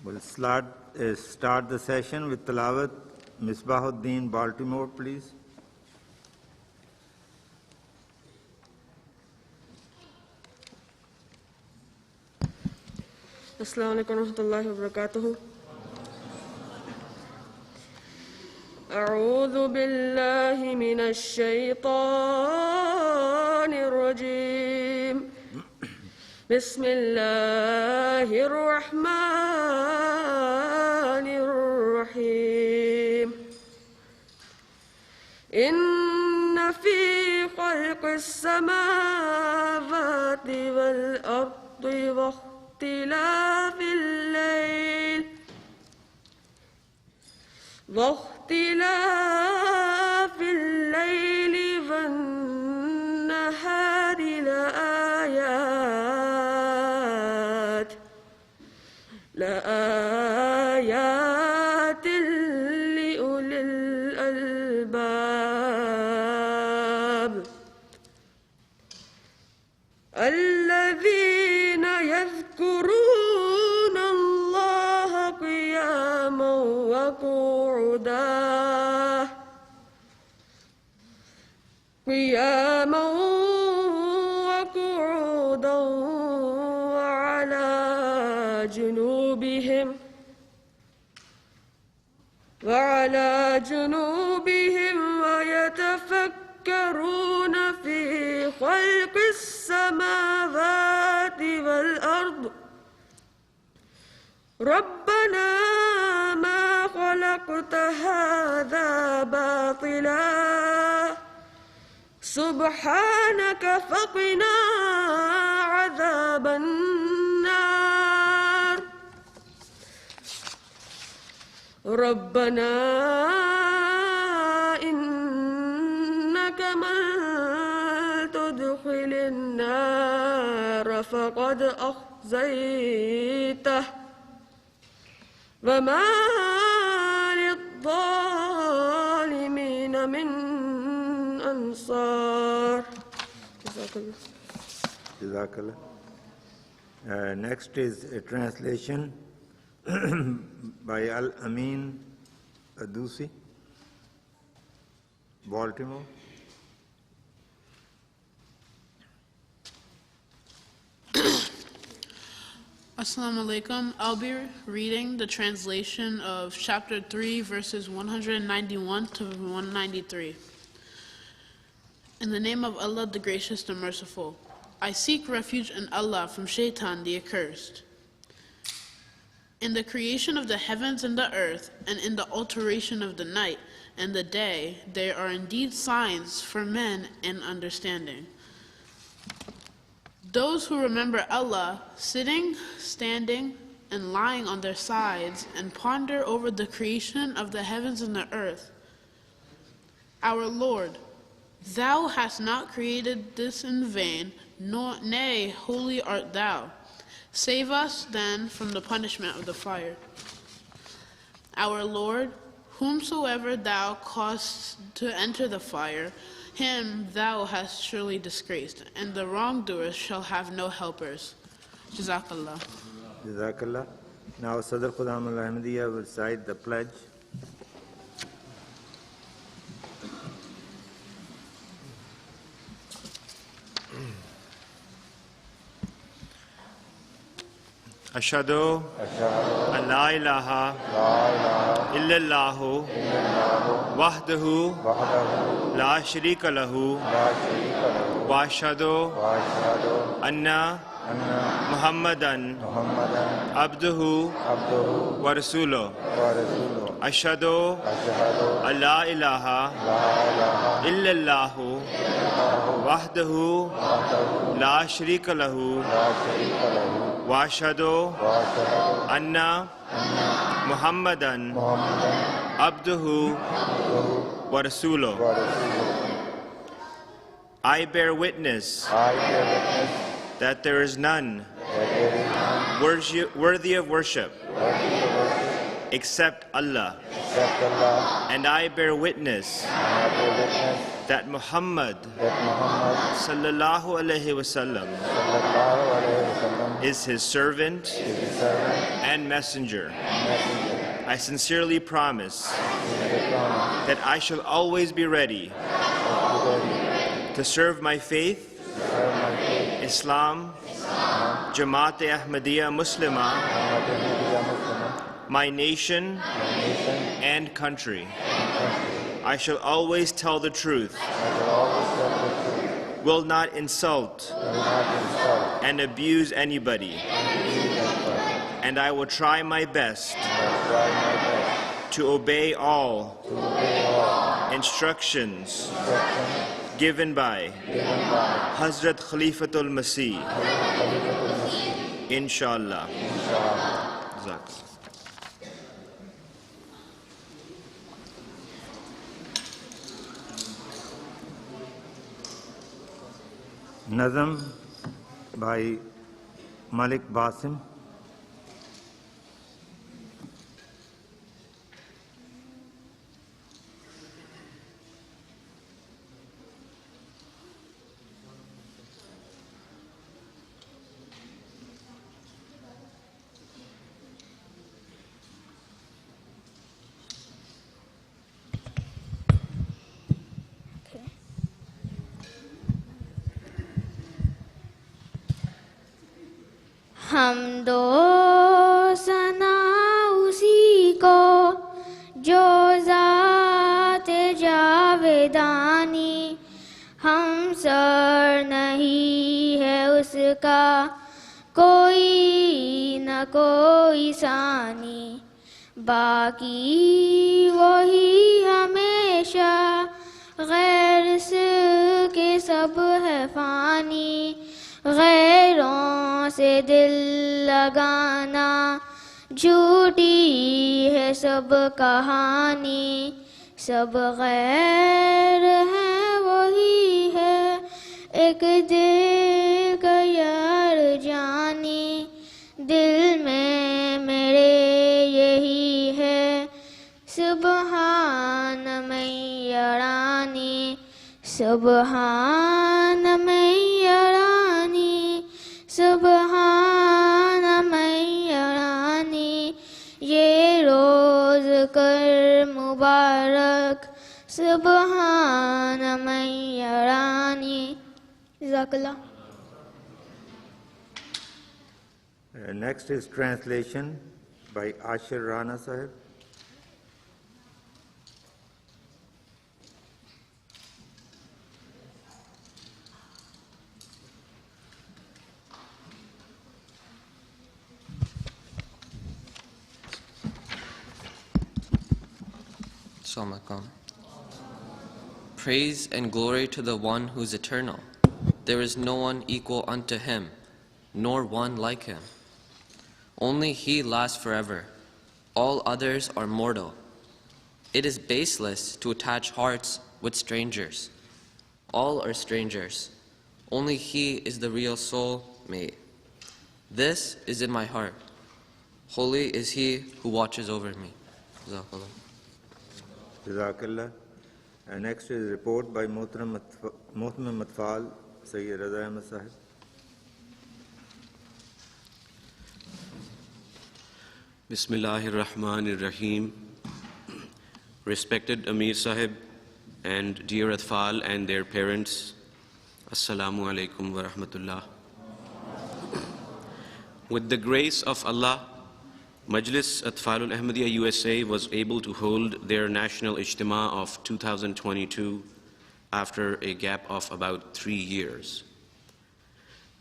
We'll start the session with Tilawat. Misbahuddin, Baltimore, please. Assalamu alaikum warahmatullahi wabarakatuh. أعوذ بالله من الشيطان الرجيم بسم الله الرحمن الرحيم إن في خلق السماوات والأرض واختلاف الليل والنهار لآيات لأولي الألباب الذين يذكرون الله قياما وقعودا وعلى جنوبهم ويتفكرون في خلق السماوات والأرض ربنا ما خلقت هذا باطلا سبحانك فقنا عذاب النار ربنا إنك من تدخل النار فقد أخزيته وما للظالمين من أنصار. Jazakallah. Next is a translation by Al-Amin Adusi, Baltimore. Assalamu alaikum. I'll be reading the translation of chapter 3, verses 191 to 193. In the name of Allah, the Gracious, the Merciful. I seek refuge in Allah from Shaitan, the accursed. In the creation of the heavens and the earth, and in the alteration of the night and the day, there are indeed signs for men in understanding. Those who remember Allah, sitting, standing, and lying on their sides, and ponder over the creation of the heavens and the earth. Our Lord, Thou hast not created this in vain, nay, holy art Thou. Save us, then, from the punishment of the fire. Our Lord, whomsoever Thou causest to enter the fire, him Thou hast surely disgraced, and the wrongdoers shall have no helpers. Jazakallah. Jazakallah. Now Sadr Islam Ahmadiyyat will recite the pledge. Ashhadu an la ilaha illallahu wahdahu la sharika lahu wa ashhadu anna Muhammadan abduhu wa rasuluh. Ashhadu an la ilaha illallahu wahdahu la sharika lahu wa ashhadu anna Muhammadan abduhu wa rasuluh. I bear witness that there is none worthy of worship except Allah. And I bear witness that Muhammad sallallahu alaihi wasallam is his servant and messenger. I sincerely promise that I shall always be ready to serve my faith, Islam, Jamaat-e Ahmadiyya Muslimah, my nation and country. I shall always tell the truth, will not insult and abuse anybody, and I will try my best to obey all instructions given by Hazrat Khalifatul Masih, inshallah. Jazakallah. Nazam by Malik Basim. हम दो सना उसी को जो ज़ात जावेदानी हम sir नहीं है उसका कोई न कोई सानी बाकी वही हमेशा गैर के सब है फानी गैरों से दिल लगाना झूठी है सब कहानी सब गैर है वही है एक दिल का यार जानी दिल में मेरे यही है सुबहान मैया रानी सुबहान मैया रानी सुबहान मैया रानी ये रोज़ कर मुबारक सुबहान मैया रानी ज़ाकल्लाह. Next is translation by Ashir Rana Sahib. Assalamu alaikum. Praise and glory to the one who is eternal. There is no one equal unto him, nor one like him. Only he lasts forever. All others are mortal. It is baseless to attach hearts with strangers. All are strangers. Only he is the real soul mate. This is in my heart. Holy is he who watches over me. Jazakallah. Jazakallah. Next is a report by Muhtaram Atfal, Sayyid Raza Ahmad Sahib. Bismillahir Rahmanir Rahim. Respected Ameer Sahib and dear Atfal and their parents, Assalamu alaikum wa rahmatullah. With the grace of Allah, Majlis Atfalul Ahmadiyya USA was able to hold their national Ijtema of 2022 after a gap of about 3 years.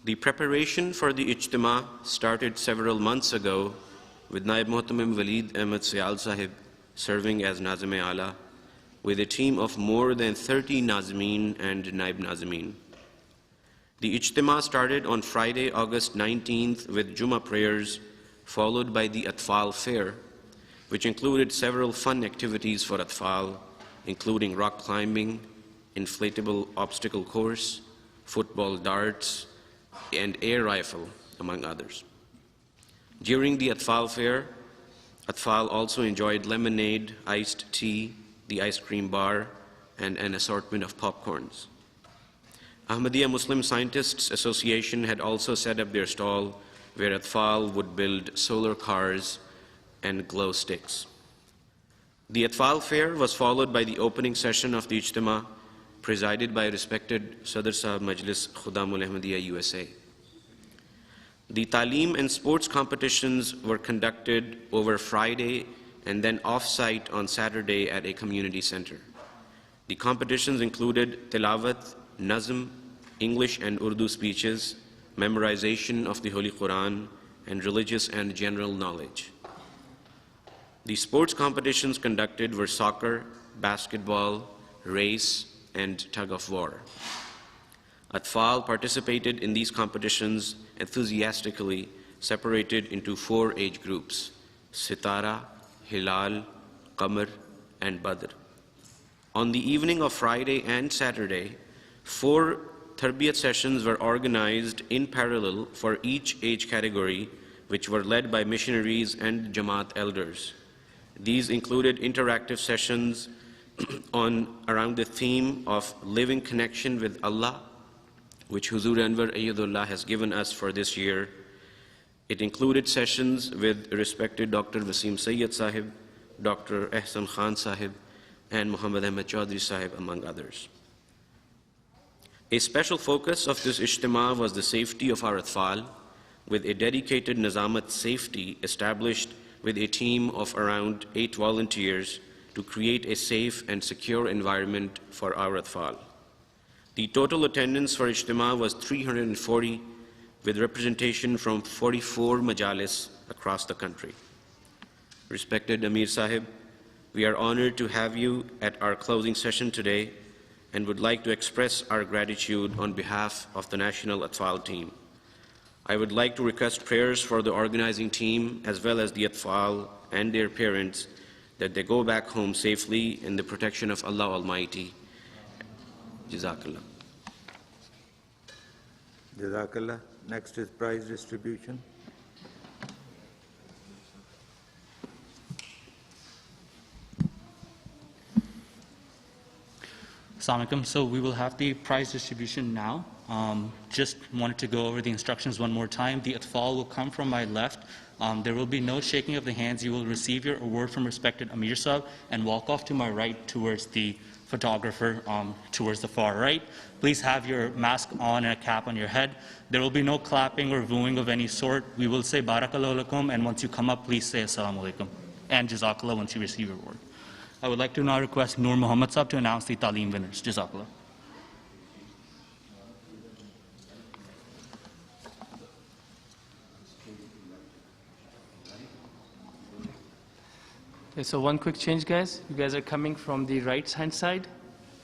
The preparation for the Ijtema started several months ago with Naib Muhtamim Walid Ahmad Siyal Sahib serving as Nazim-e-Ala with a team of more than 30 Nazimeen and Naib Nazimeen. The Ijtema started on Friday, August 19th with Jummah prayers, followed by the Atfal fair, which included several fun activities for Atfal, including rock climbing, inflatable obstacle course, football darts, and air rifle, among others. During the Atfal fair, Atfal also enjoyed lemonade, iced tea, the ice cream bar, and an assortment of popcorns. Ahmadiyya Muslim Scientists Association had also set up their stall where Atfal would build solar cars and glow sticks. The Atfal fair was followed by the opening session of the Ijtema, presided by respected Sadr Sahib Majlis Islam Ahmadiyyat USA. The Taaleem and sports competitions were conducted over Friday and then off-site on Saturday at a community center. The competitions included tilawat, nazm, English and Urdu speeches, memorization of the Holy Quran, and religious and general knowledge. The sports competitions conducted were soccer, basketball, race, and tug of war. Atfal participated in these competitions enthusiastically, separated into 4 age groups: Sitara, Hilal, Qamar, and Badr. On the evening of Friday and Saturday, 4 Tarbiyat sessions were organized in parallel for each age category, which were led by missionaries and Jamaat elders. These included interactive sessions around the theme of living connection with Allah, which Huzur Anwar Ayyadullah has given us for this year. It included sessions with respected Dr. Wasim Sayyid Sahib, Dr. Ehsan Khan Sahib, and Muhammad Ahmed Chaudhry Sahib, among others. A special focus of this Ijtema was the safety of our Atfal, with a dedicated Nizamat safety established with a team of around 8 volunteers to create a safe and secure environment for our Atfal. The total attendance for Ijtema was 340, with representation from 44 Majalis across the country. Respected Ameer Sahib, we are honored to have you at our closing session today and would like to express our gratitude on behalf of the National Atfal team. I would like to request prayers for the organizing team as well as the Atfal and their parents, that they go back home safely in the protection of Allah Almighty. Jazakallah. Jazakallah. Next is prize distribution. Assalamu alaikum. So we will have the prize distribution now. Just wanted to go over the instructions one more time. The Atfal will come from my left. There will be no shaking of the hands. You will receive your award from respected Ameer Sahib and walk off to my right towards the photographer, towards the far right. Please have your mask on and a cap on your head. There will be no clapping or booing of any sort. We will say Barakallahu lakum, and once you come up, please say Assalamu alaikum and Jazakallah once you receive your award. I would like to now request Noor Muhammad Sahib to announce the Taaleem winners. Jazakallah. Okay, so one quick change, guys. You guys are coming from the right-hand side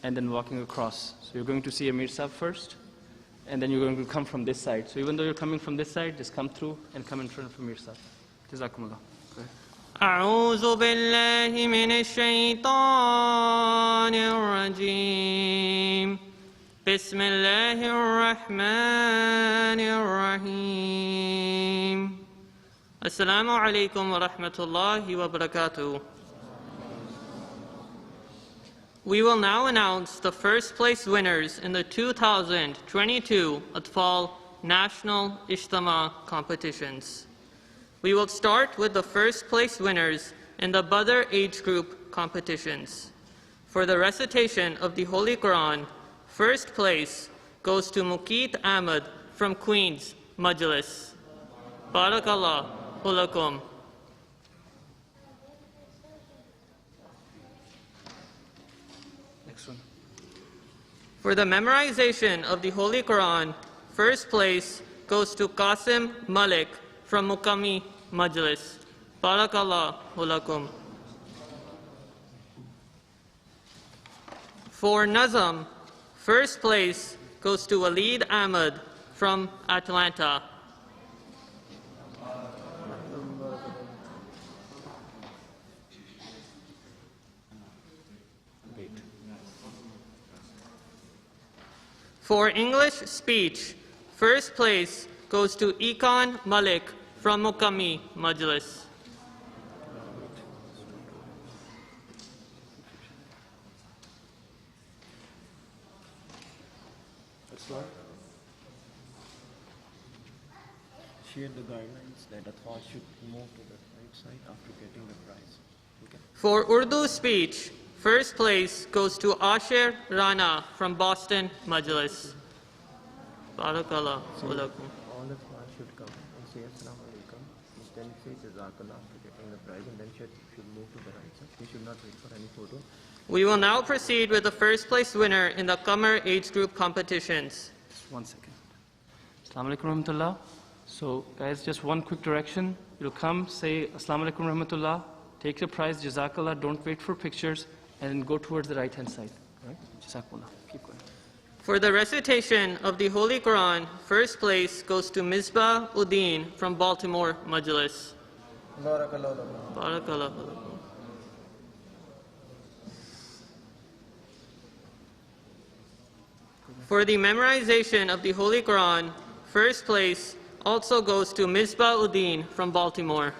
and then walking across. So you're going to see Ameer Sahib first, and then you're going to come from this side. So even though you're coming from this side, just come through and come in front of Ameer Sahib. Jazakumullah. أعوذ بالله من الشيطان الرجيم بسم الله الرحمن الرحيم السلام عليكم ورحمة الله وبركاته. We will now announce the first place winners in the 2022 Atfal National Ijtema competitions. We will start with the first place winners in the Badr age group competitions. For the recitation of the Holy Quran, first place goes to Muqeet Ahmed from Queens, Majlis. Barakallah lakum. Next one. For the memorization of the Holy Quran, first place goes to Qasim Malik from Muqami Majlis. Barakallah lakum. For Nazam, first place goes to Walid Ahmed from Atlanta. For English speech, first place goes to Ikan Malik from Muqami Majlis. appreciate the guidelines that Atfal should move to the right side after getting the prize. Okay. For Urdu speech, first place goes to Asher Rana from Boston, Majlis. Barakallah. So all Atfal should come and say Assalamu alaikum, then say Jazakallah after getting the prize, and then should move to the right side. We should not wait for any photo. We will now proceed with the first place winner in the Qamar age group competitions. Just 1 second. Assalamu alaikum rahmatullah. So guys, just one quick direction. You'll come, say Assalamu alaikum rahmatullah, take your prize, Jazakallah, don't wait for pictures, and then go towards the right hand side. Right? Jazakallah. Keep going. For the recitation of the Holy Quran, first place goes to Misbah Uddin from Baltimore, Majlis. Barakallah. For the memorization of the Holy Quran, first place also goes to Misbah Uddin from Baltimore.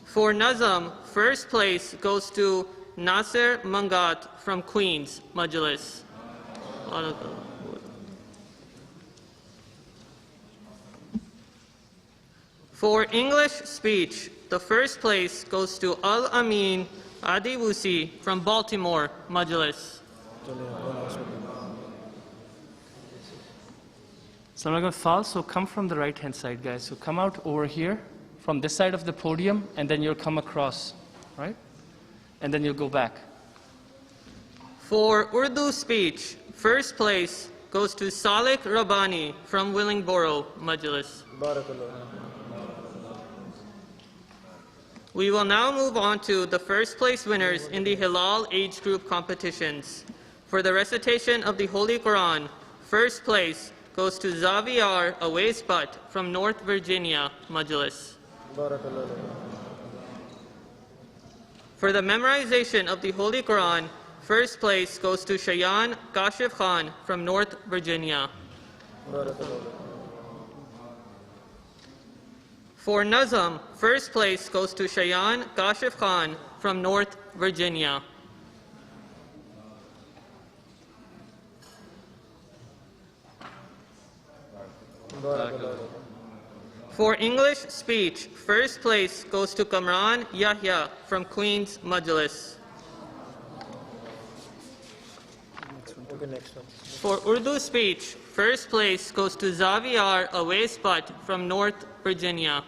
For Nazam, first place goes to Nasir Mangat from Queens, Majlis. For English speech, the first place goes to Al-Amin Adiwusi from Baltimore, Majlis. So I'm going to fall, so come from the right hand side, guys. So come out over here from this side of the podium, and then you'll come across, right? And then you'll go back. For Urdu speech, first place goes to Salik Rabbani from Willingboro, Majlis. We will now move on to the first place winners in the Hilal age group competitions. For the recitation of the Holy Quran, first place goes to Zaviyar Awais Butt from North Virginia, Majlis. For the memorization of the Holy Quran, first place goes to Shayan Kashif Khan from North Virginia. For Nazam, first place goes to Shayan Kashif Khan from North Virginia. For English speech, first place goes to Kamran Yahya from Queens, Majlis. For Urdu speech, first place goes to Zaviyar Awais Butt from North Virginia.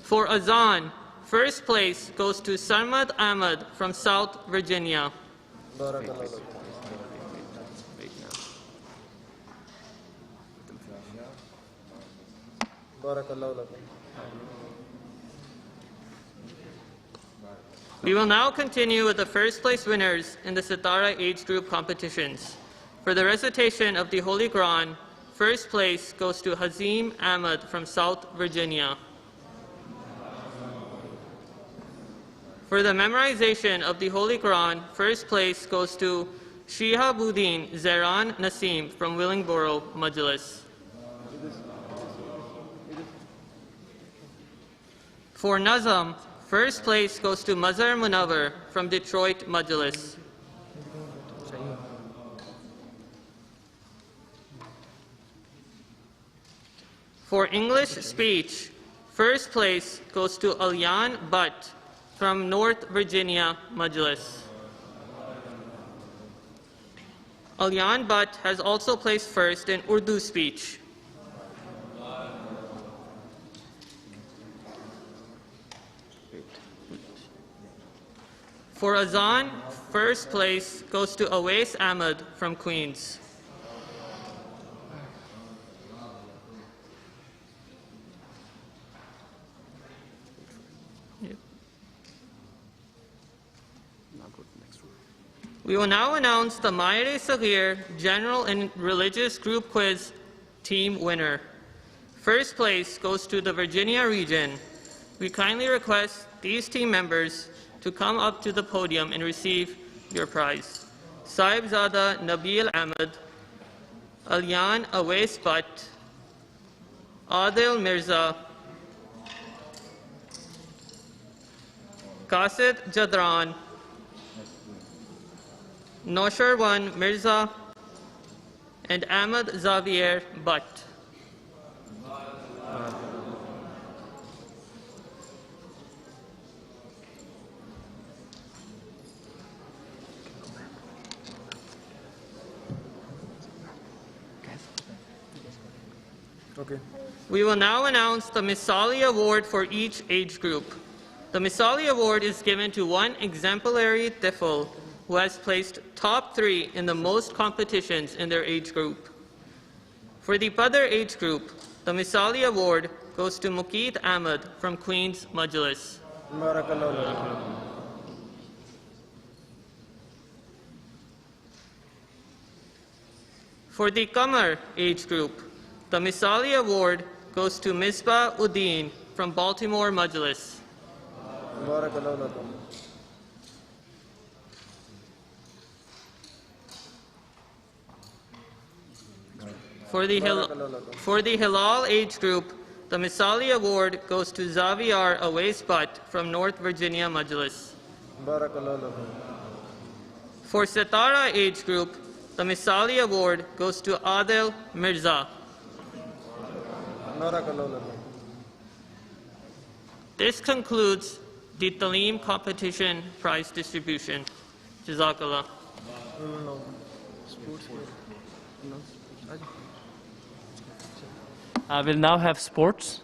For Azan, first place goes to Sarmad Ahmad from South Virginia. We will now continue with the first place winners in the Sitara age group competitions. For the recitation of the Holy Quran, first place goes to Hazim Ahmad from South Virginia. For the memorization of the Holy Quran, first place goes to Shihabuddin Zeran Nasim from Willingboro, Majlis. For Nazam, first place goes to Mazhar Munawar from Detroit, Majlis. For English speech, first place goes to Alyan Butt from North Virginia, Majlis. Alyan Butt has also placed first in Urdu speech. For Azan, first place goes to Awais Ahmad from Queens. We will now announce the Maire Saghir General and Religious Group Quiz team winner. First place goes to the Virginia region. We kindly request these team members to come up to the podium and receive your prize. Saibzada Nabil Ahmed, Alyan Awais Butt, Adil Mirza, Qasid Jadran, Nosharwan Mirza, and Ahmad Xavier Butt. Okay. We will now announce the Misali Award for each age group. The Misali Award is given to one exemplary tifl who has placed top 3 in the most competitions in their age group. For the other age group, the Misali Award goes to Muqeed Ahmed from Queen's Majlis. For the Qamar age group, the Misali Award goes to Misbah Uddin from Baltimore Majlis. For the Hilal age group, the Misali Award goes to Xavier Awais Butt from North Virginia Majlis. For Sitara age group, the Misali Award goes to Adil Mirza. This concludes the Talim competition prize distribution. Jazakallah. We'll now have sports.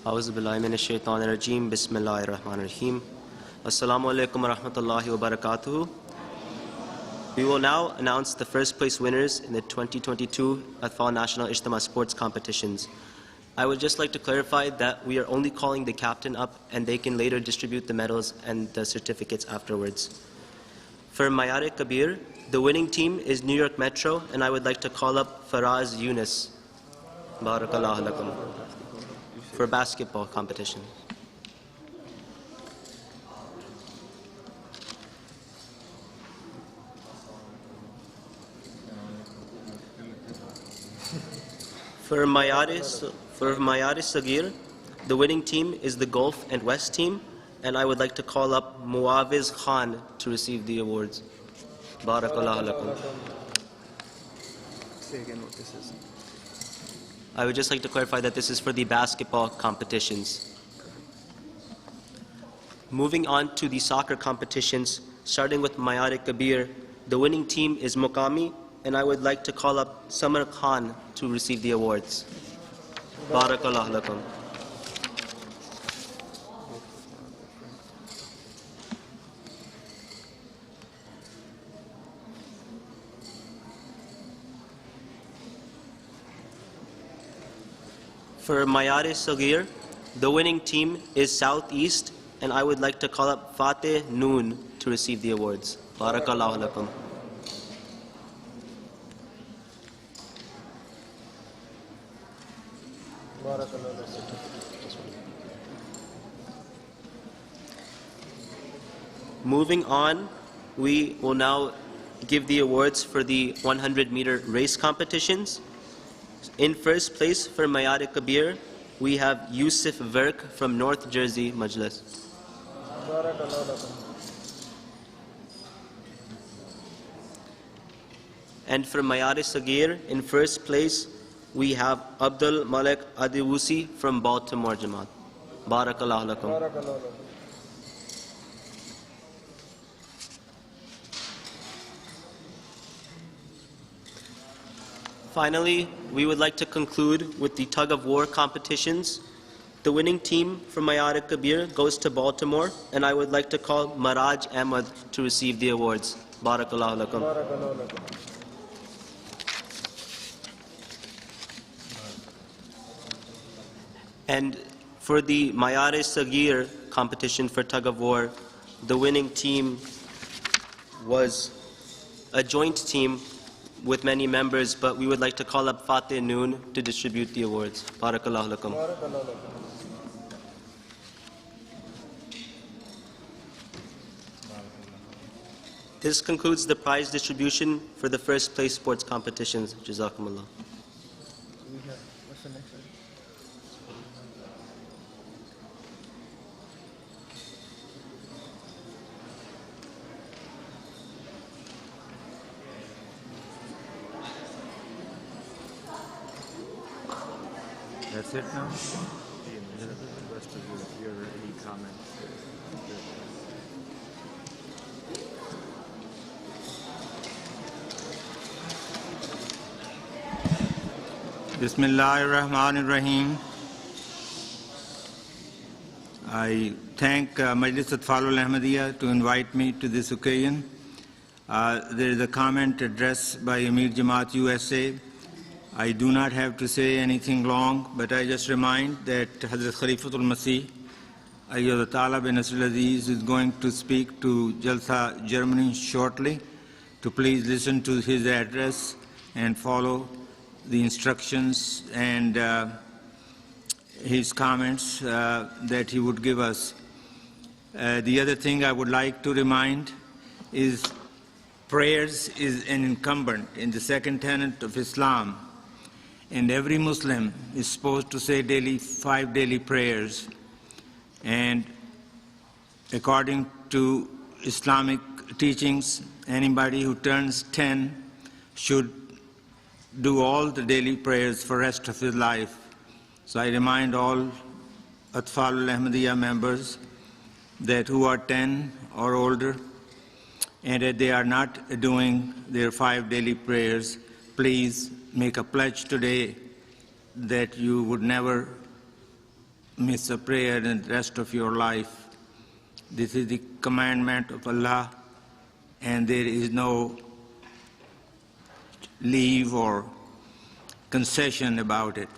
A'udhu billahi minash shaitanir rajeem. Bismillahir rahmanir rahim. Assalamu alaikum wa rahmatullahi wa barakatuhu. We will now announce the first place winners in the 2022 Atfal National Ijtema Sports Competitions. I would just like to clarify that we are only calling the captain up and they can later distribute the medals and the certificates afterwards. For Mayar Kabir, the winning team is New York Metro, and I would like to call up Faraz Yunus. Barakallahu lakum. For basketball competition. For Mayaris Sagir, the winning team is the Gulf and West team, and I would like to call up Muawiz Khan to receive the awards. Barakallahu lakum. Say again what this is. I would just like to clarify that this is for the basketball competitions. Moving on to the soccer competitions, starting with Mayar Kabir, the winning team is Muqami, and I would like to call up Samar Khan to receive the awards. Barakallahu lakum. For Mayar Sagir, the winning team is Southeast, and I would like to call up Fateh Noon to receive the awards. Barakallahu lakum. Moving on, we will now give the awards for the 100-meter race competitions. In first place for Mayar Kabir, we have Yusuf Verk from North Jersey Majlis. And for Mayar Sagir, in first place, we have Abdul Malik Adiwusi from Baltimore Jamaat. Barakallahu lakum. Finally, we would like to conclude with the Tug of War Competitions. The winning team from Mayar Kabir goes to Baltimore, and I would like to call Maraj Ahmad to receive the awards. Barakallahu lakum. And for the Mayar Sagir competition for Tug of War, the winning team was a joint team with many members, but we would like to call up Fateh Noon to distribute the awards. Barakallahu lakum. This concludes the prize distribution for the first place sports competitions. Jazakumullah. What's the next one? sit now? Rest of your any comments. Bismillahirrahmanirrahim. I thank Majlis Atfalul Ahmadiyya to invite me to this occasion. There is a comment addressed by Ameer Jamaat USA. I do not have to say anything long, but I just remind that Hazrat Khalifatul Masih, Ayyadullah Ta'ala bin Nasrul Aziz, is going to speak to Jalsa, Germany shortly. To please listen to his address and follow the instructions and his comments that he would give us. The other thing I would like to remind is prayers is an incumbent in the second tenet of Islam. And every Muslim is supposed to say daily 5 daily prayers. And according to Islamic teachings, anybody who turns 10 should do all the daily prayers for the rest of his life. So I remind all Atfalul Ahmadiyya members that who are 10 or older and that they are not doing their 5 daily prayers, please make a pledge today that you would never miss a prayer in the rest of your life. This is the commandment of Allah, and there is no leave or concession about it.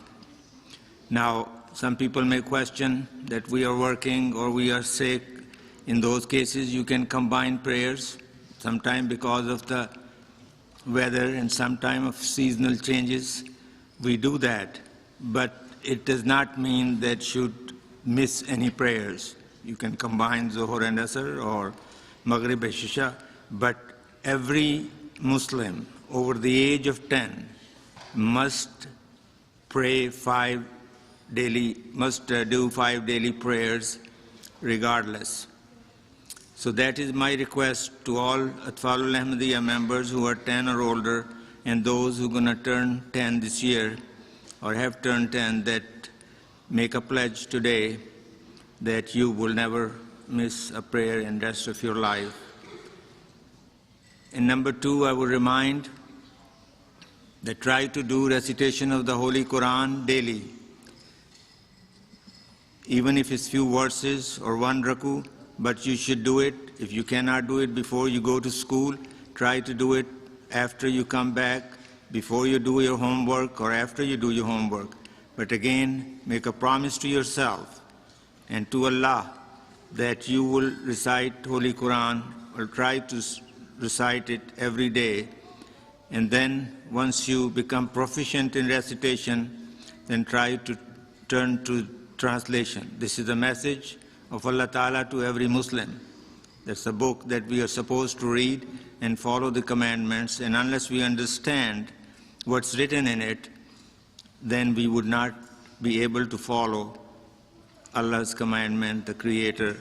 Now, some people may question that we are working or we are sick. In those cases, you can combine prayers, sometime because of the weather and sometime of seasonal changes. We do that, but it does not mean that you should miss any prayers. You can combine Zuhr and Asr or Maghrib and Isha, but every Muslim over the age of 10 must pray 5 daily, must do 5 daily prayers regardless. So that is my request to all Atfalul Ahmadiyya members who are 10 or older and those who are going to turn 10 this year or have turned 10, that make a pledge today that you will never miss a prayer in the rest of your life. And number 2, I will remind that try to do recitation of the Holy Quran daily. Even if it's few verses or 1 raku, but you should do it. If you cannot do it before you go to school, try to do it after you come back, before you do your homework or after you do your homework. But again, make a promise to yourself and to Allah that you will recite Holy Quran or try to recite it every day. And then once you become proficient in recitation, then try to turn to translation. This is a message of Allah Ta'ala to every Muslim. That's a book that we are supposed to read and follow the commandments, and unless we understand what's written in it, then we would not be able to follow Allah's commandment, the Creator.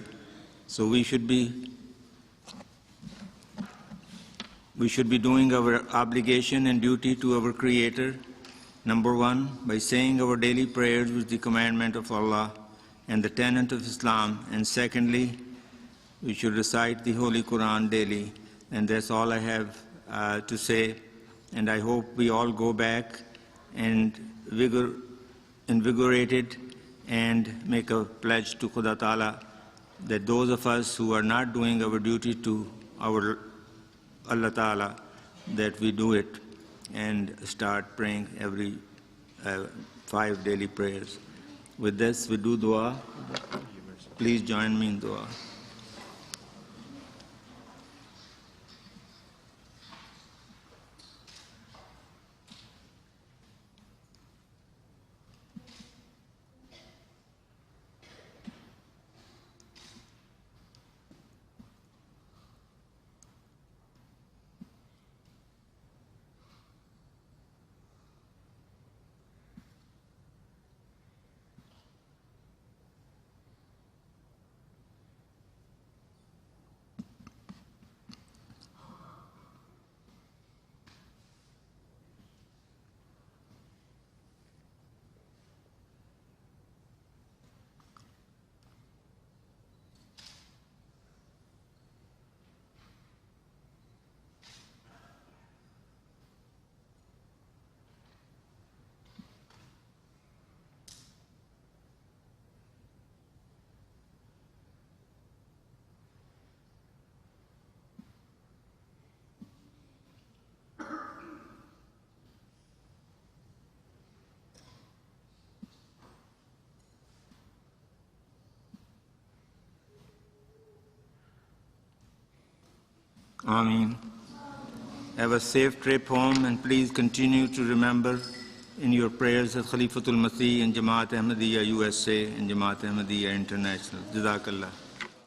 So we should be doing our obligation and duty to our Creator, number 1, by saying our daily prayers with the commandment of Allah and the tenet of Islam, and secondly, we should recite the Holy Quran daily. And that's all I have to say, and I hope we all go back and invigorated and make a pledge to Khuda Ta'ala that those of us who are not doing our duty to our Allah Ta'ala, that we do it and start praying every 5 daily prayers. With this, we do dua. Please join me in dua. Ameen. Have a safe trip home, and please continue to remember in your prayers that Khalifatul Masih and Jamaat Ahmadiyya USA and Jamaat Ahmadiyya International. Jazakallah.